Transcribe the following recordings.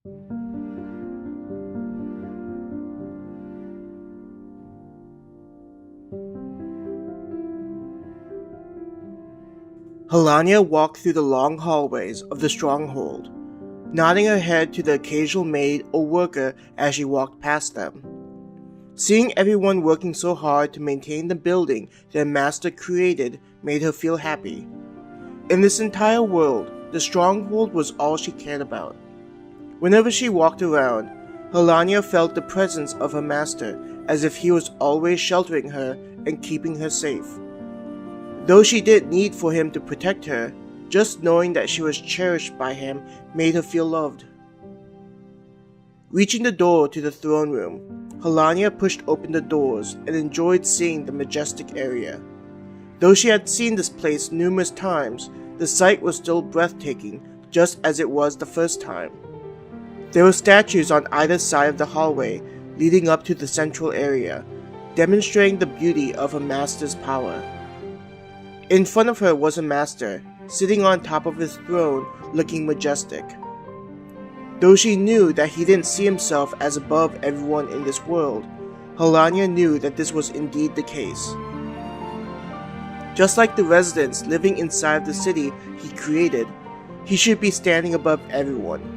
Helania walked through the long hallways of the stronghold, nodding her head to the occasional maid or worker as she walked past them. Seeing everyone working so hard to maintain the building their master created made her feel happy. In this entire world, the stronghold was all she cared about. Whenever she walked around, Helania felt the presence of her master as if he was always sheltering her and keeping her safe. Though she didn't need for him to protect her, just knowing that she was cherished by him made her feel loved. Reaching the door to the throne room, Helania pushed open the doors and enjoyed seeing the majestic area. Though she had seen this place numerous times, the sight was still breathtaking, just as it was the first time. There were statues on either side of the hallway leading up to the central area, demonstrating the beauty of her master's power. In front of her was a master, sitting on top of his throne, looking majestic. Though she knew that he didn't see himself as above everyone in this world, Helania knew that this was indeed the case. Just like the residents living inside the city he created, he should be standing above everyone.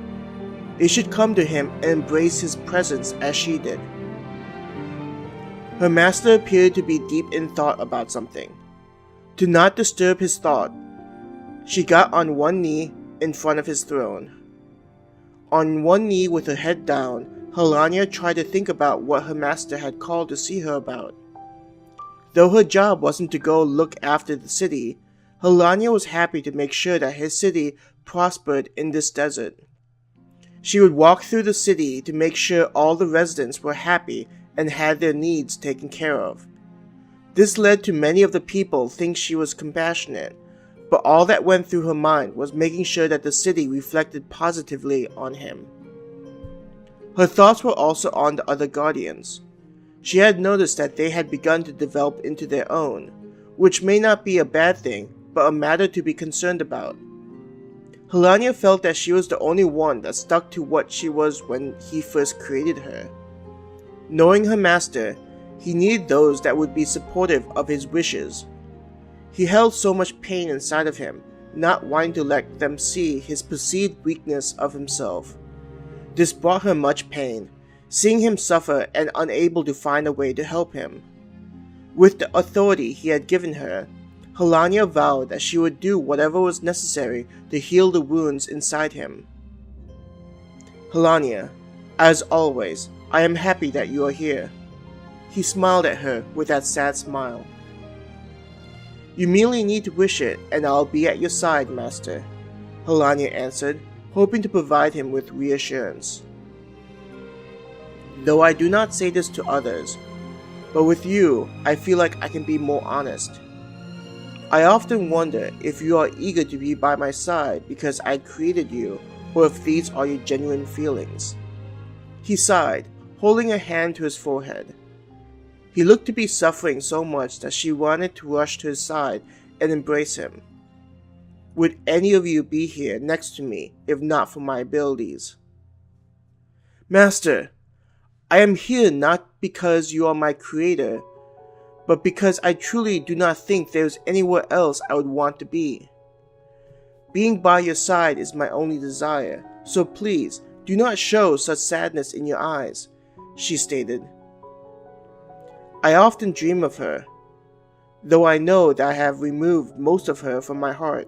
They should come to him and embrace his presence as she did. Her master appeared to be deep in thought about something. To not disturb his thought, she got on one knee in front of his throne. On one knee with her head down, Helania tried to think about what her master had called to see her about. Though her job wasn't to go look after the city, Helania was happy to make sure that his city prospered in this desert. She would walk through the city to make sure all the residents were happy and had their needs taken care of. This led to many of the people think she was compassionate, but all that went through her mind was making sure that the city reflected positively on him. Her thoughts were also on the other guardians. She had noticed that they had begun to develop into their own, which may not be a bad thing, but a matter to be concerned about. Helania felt that she was the only one that stuck to what she was when he first created her. Knowing her master, he needed those that would be supportive of his wishes. He held so much pain inside of him, not wanting to let them see his perceived weakness of himself. This brought her much pain, seeing him suffer and unable to find a way to help him. With the authority he had given her, Helania vowed that she would do whatever was necessary to heal the wounds inside him. Helania, as always, I am happy that you are here. He smiled at her with that sad smile. You merely need to wish it, and I'll be at your side, Master, Helania answered, hoping to provide him with reassurance. Though I do not say this to others, but with you, I feel like I can be more honest. I often wonder if you are eager to be by my side because I created you, or if these are your genuine feelings. He sighed, holding a hand to his forehead. He looked to be suffering so much that she wanted to rush to his side and embrace him. Would any of you be here next to me if not for my abilities? Master, I am here not because you are my creator, but because I truly do not think there is anywhere else I would want to be. Being by your side is my only desire, so please do not show such sadness in your eyes, she stated. I often dream of her, though I know that I have removed most of her from my heart.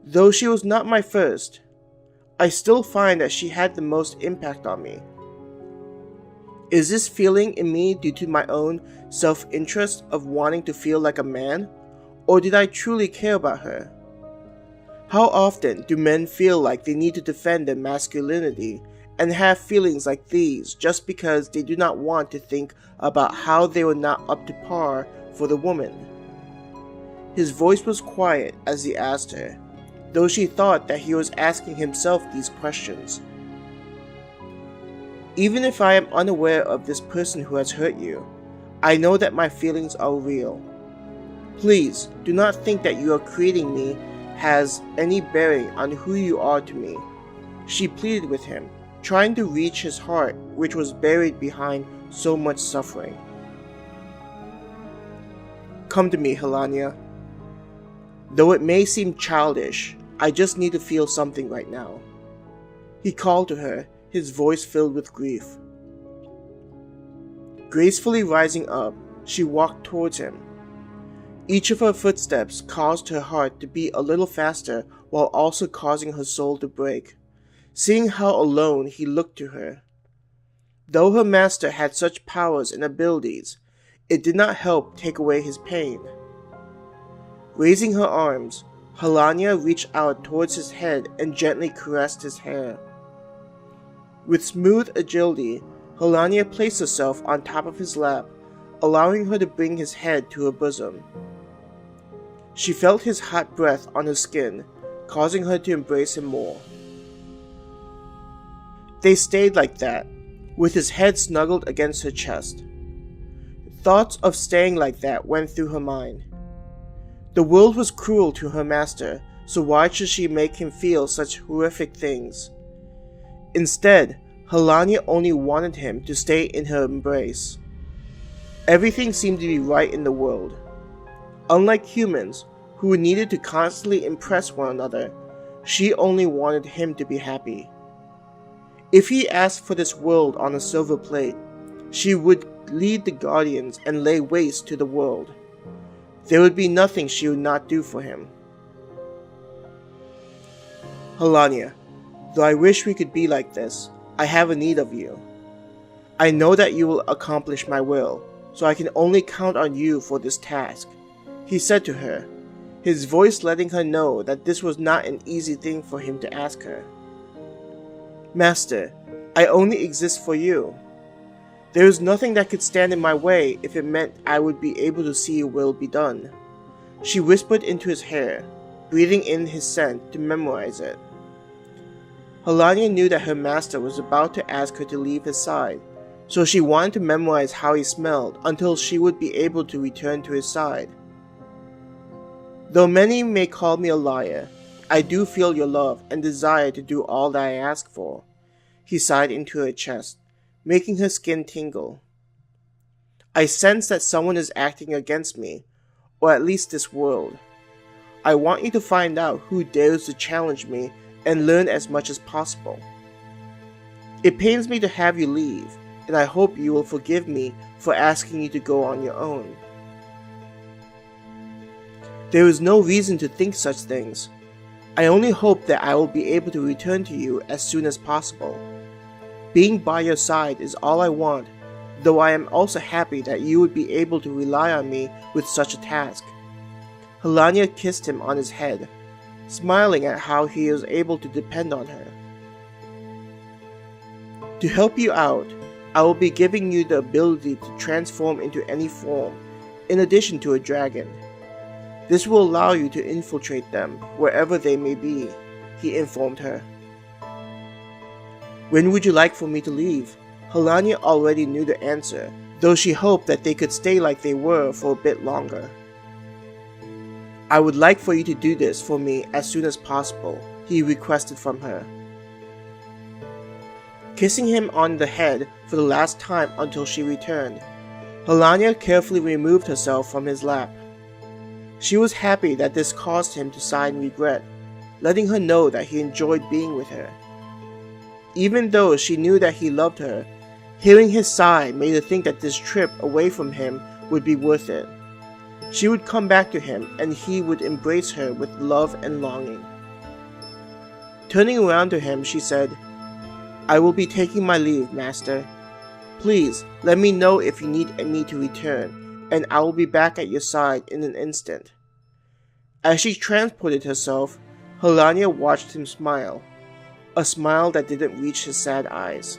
Though she was not my first, I still find that she had the most impact on me. Is this feeling in me due to my own self-interest of wanting to feel like a man, or did I truly care about her? How often do men feel like they need to defend their masculinity and have feelings like these just because they do not want to think about how they were not up to par for the woman? His voice was quiet as he asked her, though she thought that he was asking himself these questions. Even if I am unaware of this person who has hurt you, I know that my feelings are real. Please do not think that you are creating me has any bearing on who you are to me. She pleaded with him, trying to reach his heart, which was buried behind so much suffering. "Come to me, Helania. Though it may seem childish, I just need to feel something right now." He called to her, his voice filled with grief. Gracefully rising up, she walked towards him. Each of her footsteps caused her heart to beat a little faster while also causing her soul to break, seeing how alone he looked to her. Though her master had such powers and abilities, it did not help take away his pain. Raising her arms, Helania reached out towards his head and gently caressed his hair. With smooth agility, Helania placed herself on top of his lap, allowing her to bring his head to her bosom. She felt his hot breath on her skin, causing her to embrace him more. They stayed like that, with his head snuggled against her chest. Thoughts of staying like that went through her mind. The world was cruel to her master, so why should she make him feel such horrific things? Instead, Helania only wanted him to stay in her embrace. Everything seemed to be right in the world. Unlike humans, who needed to constantly impress one another, she only wanted him to be happy. If he asked for this world on a silver plate, she would lead the guardians and lay waste to the world. There would be nothing she would not do for him. "Helania, though I wish we could be like this, I have a need of you. I know that you will accomplish my will, so I can only count on you for this task," he said to her, his voice letting her know that this was not an easy thing for him to ask her. "Master, I only exist for you. There is nothing that could stand in my way if it meant I would be able to see your will be done," she whispered into his hair, breathing in his scent to memorize it. Helania knew that her master was about to ask her to leave his side, so she wanted to memorize how he smelled until she would be able to return to his side. "Though many may call me a liar, I do feel your love and desire to do all that I ask for," he sighed into her chest, making her skin tingle. "I sense that someone is acting against me, or at least this world. I want you to find out who dares to challenge me and learn as much as possible. It pains me to have you leave, and I hope you will forgive me for asking you to go on your own." "There is no reason to think such things. I only hope that I will be able to return to you as soon as possible. Being by your side is all I want, though I am also happy that you would be able to rely on me with such a task." Helania kissed him on his head, smiling at how he was able to depend on her. "To help you out, I will be giving you the ability to transform into any form, in addition to a dragon. This will allow you to infiltrate them wherever they may be," he informed her. "When would you like for me to leave?" Helania already knew the answer, though she hoped that they could stay like they were for a bit longer. "I would like for you to do this for me as soon as possible," he requested from her. Kissing him on the head for the last time until she returned, Helania carefully removed herself from his lap. She was happy that this caused him to sigh in regret, letting her know that he enjoyed being with her. Even though she knew that he loved her, hearing his sigh made her think that this trip away from him would be worth it. She would come back to him and he would embrace her with love and longing. Turning around to him, she said, "I will be taking my leave, Master. Please let me know if you need me to return, and I will be back at your side in an instant." As she transported herself, Helania watched him smile, a smile that didn't reach his sad eyes.